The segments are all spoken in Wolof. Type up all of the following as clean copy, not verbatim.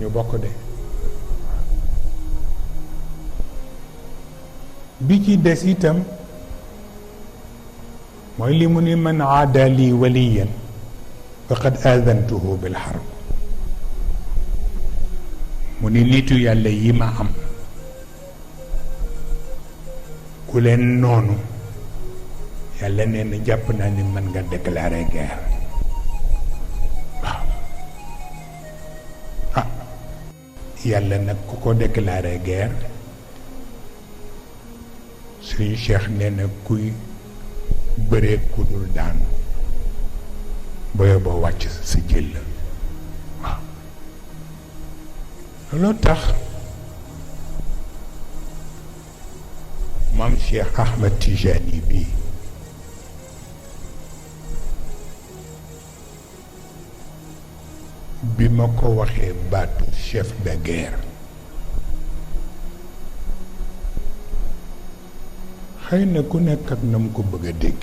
ñu bokk de. bi ci des itam mooy li mu ni man aada li waliyan faqad aadantuhu bil harb. mu ni nitu yàlla yi ma am ku leen noonu yàlla nee na jàpp naa ni mën nga déclarer guerre. waaw ah yàlla nag ku ko déclarer guerre suñu Cheikh nee na kuy bëree ku dul daanu booy boo wàcc sa jël la. waaw looloo tax maam Cheikh Ahmed Tijani bii bi ma ko waxee baatu chef de guerre xëy na ku nekk ak na mu ko bëgg a dégg.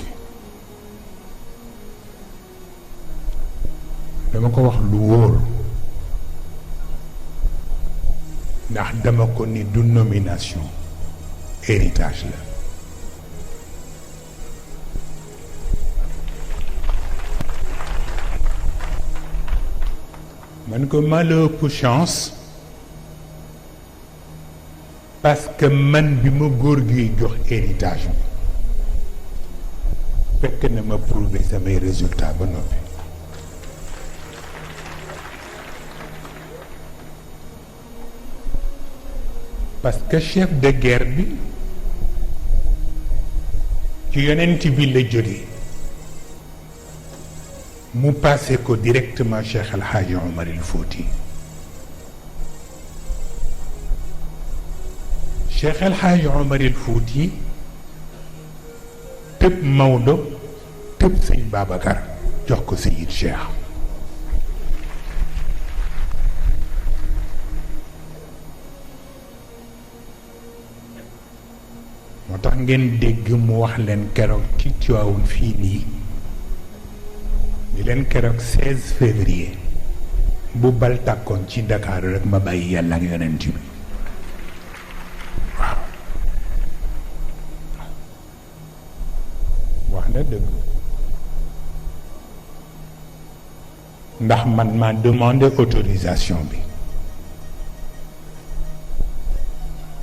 dama ko wax lu wóor ndax dama ko ni du nomination héritage la. man ko maa la ëpp chance parce que man bi ma góor gi jox héritage bi fekk na ma prouver samay résultats ba noppi. parce que chef de guerre bi ci yonent bi la jógee mu passé ko directement Cheikh El Hadji Omar El Fouti. Cheikh El Hadji Omar El Fouti tëb Maodo tëb sëñ Babacar jox ko Seyid Cheikh. moo tax ngeen dégg mu wax leen keroog ci Tiwaawan fii nii di leen keroog 16 février bu bal tàkkoon ci Dakar rek ma bàyyi yàlla ak yonent bi. waaw wax na dëgg ndax man maa demandé autorisation bi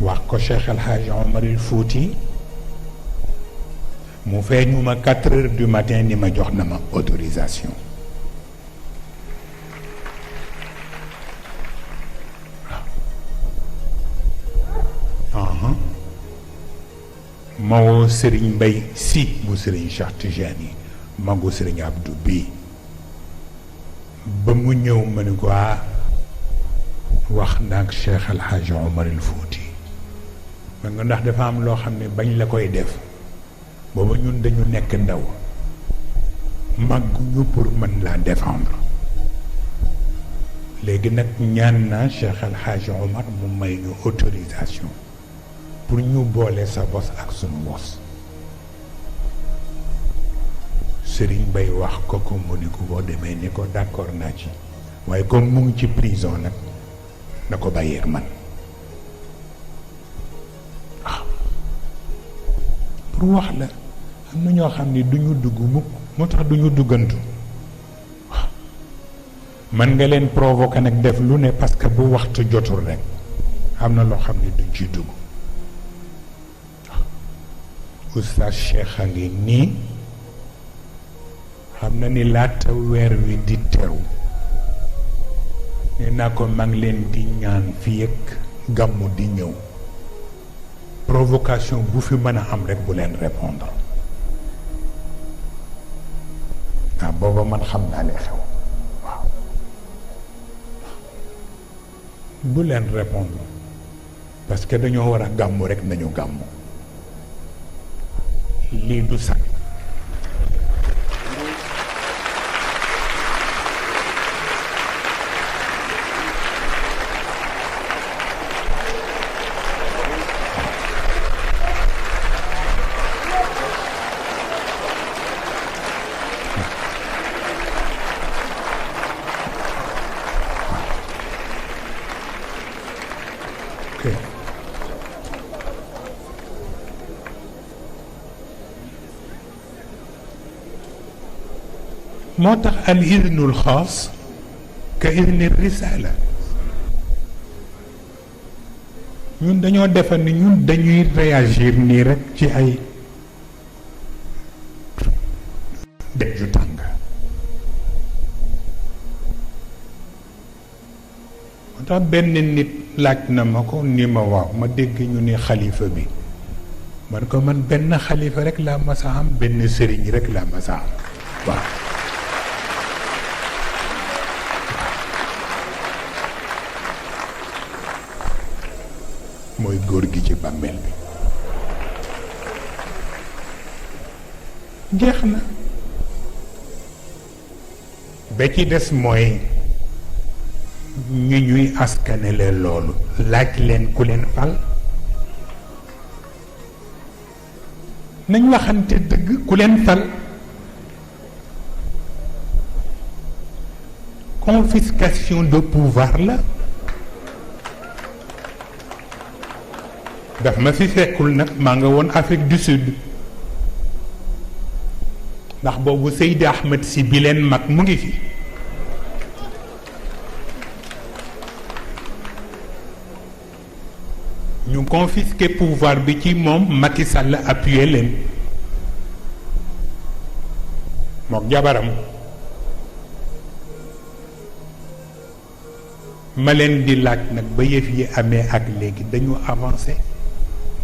wax ko Cheikh El Hadji Omar El Fouti mu feeñu ma 4 heures du matin ni ma jox na ma autorisation. waaw ma woo Serigne Mbaye Sy bu Serigne Cheikh Tijani magu Serigne Abdou bii ba mu ñëw ma ni ko wax naag Cheikh El Hadji Omar El Fouti man nga ndax dafa am loo xam ne bañ la koy def booba ñun dañu nekk ndaw màgguñu pour mën laa défendre léegi nag ñaan naa Cheikh El Hadji Omar mu may ñu autorisation pour ñu boole sa bos ak sunu bos. Serigne Bay wax ko mu ni ko boo demee ni ko d'accord naa ci waaye comme mu ngi ci prison nag na ko bàyyeeg man. waaw pour wax la am na ñoo xam ni duñu dugg mukk moo tax duñu duggantu. waaw man nga leen provoquer nag def lu ne parce que bu waxtu jotul rek am na loo xam ni duñ ciy dugg. Oustaz Cheikh a ngi nii xam na ni laata weer wi di teru nee naa ko maa ngi leen di ñaan fii ak gàmmu di ñëw provocation bu fi mën a am rek bu leen répondre. booba man xam naa li xew. waaw bu leen répondre parce que dañoo war a gàmmu rek nañu gàmmu. lii du sax moo tax al idnul xaas ka idni risala ñun dañoo defar ni ñun dañuy réagir nii rek ci ay dëj yu tàng moo tax benn nit laaj na ma ko ni ma waaw ma dégg ñu ni xalifa bi man ko man benn xalifa rek laa masa am benn sëriñ rek laa masa am waaw mooy góor gi ci bàmmeel bi jeex na ba ci des mooy ñu ñuy askanele loolu laaj leen ku leen fal nañ waxante dëgg ku leen fal confiscation de pouvoir la daf ma fi fekkul nag maa nga woon Afrique du Sud ndax boobu Seydi Ahmed si bi leen mag mu ngi fi ñu confisqué pouvoir bi ci moom Macky Sall appuyé leen mook jabaram ma leen di laaj nag ba yëf yi amee ak léegi dañu avancé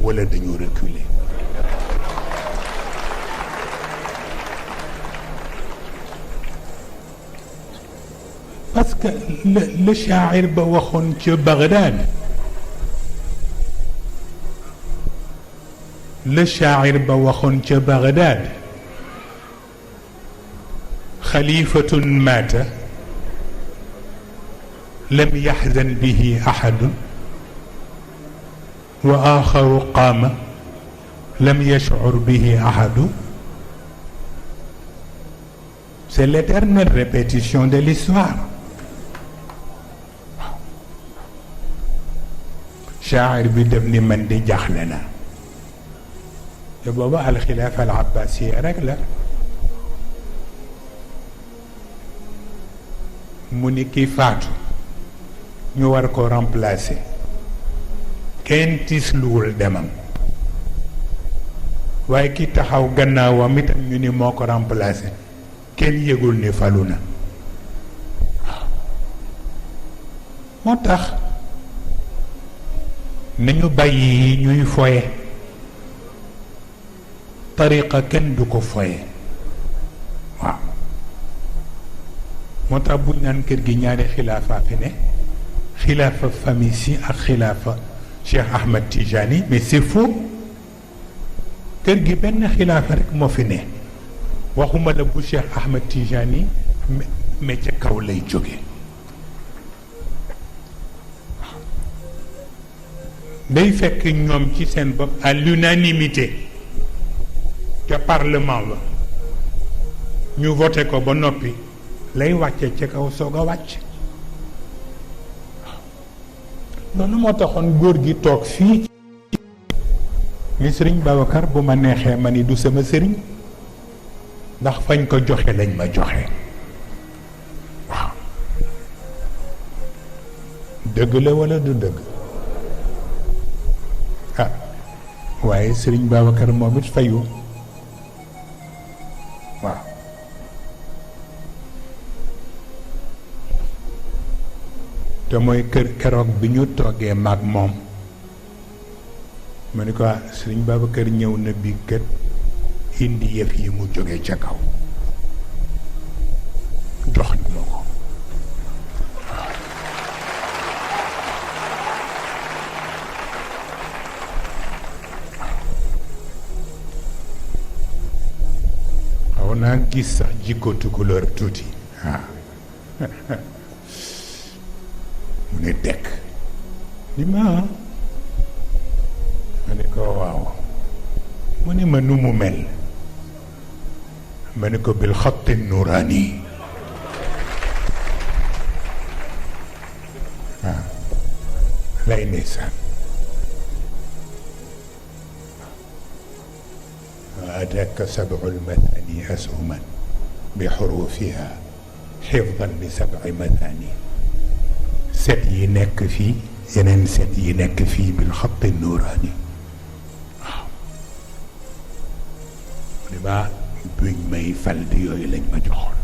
wala dañu reculer parce que le shaa'ir ba waxoon ca Bagdad le shaa'ir ba waxoon ca Bagdad xalifatun maata lam yaxzan bihi axadun wa axaru qaama lam yashcur bihi axadu c'est l'éternelle répétition de l'histoire shaa'ir bi def ni man di jaaxle na te booba alxilaafa al abbasiya rek la mu ni kii faatu ñu war ko remplacer kenn tiisluwul demam waaye ki taxaw gannaawam itam ñu ni moo ko remplacer kenn yëgul ni falu na moo tax nañu bàyyi yi ñuy foye tariqa kenn du ko foye waaw moo tax buñ naan kër gi ñaari xilaafa fi ne xilaafa famille si ak xilaafa Cheikh Ahmed Tijani mais c'est faux kër gi benn xilaafa rek moo fi ne waxuma la bu Cheikh Ahmed Tijani mais ca kaw lay jóge day fekk ñoom ci seen bopp à l'unanimité ca parlement ba ñu voté ko ba noppi lay wàcce ca kaw soog a wàcc loolu moo taxoon góor gi toog fii ni sëriñ Babacar bu ma neexee ma ni du sama sëriñ ndax fañ ko joxe lañ ma joxe waaw dëgg la walla du dëgg ah waaye sëriñ Babacar moom it fayu waaw te mooy kër keroog bi ñu toogee maag moom ma ni ko sëriñ Babacar ñëw na bi kët indi yëf yi mu jóge ca kaw jox na ma ko xaw naa gis sax jikko tukulóor tuuti waaw mu ne tekk ni ma ne ko waaw mu ne ma nu mu mel ma ne ko bil xatti nuraani waaw lay ndeysaan wa ataaka sab'ul mathani ashuman بحروفها حفظا ل7 مثاني set yi nekk fii yeneen set yi nekk fii بالخط النوراني waaw mu ne ma buñ may fal di yooyu lañ ma joxoon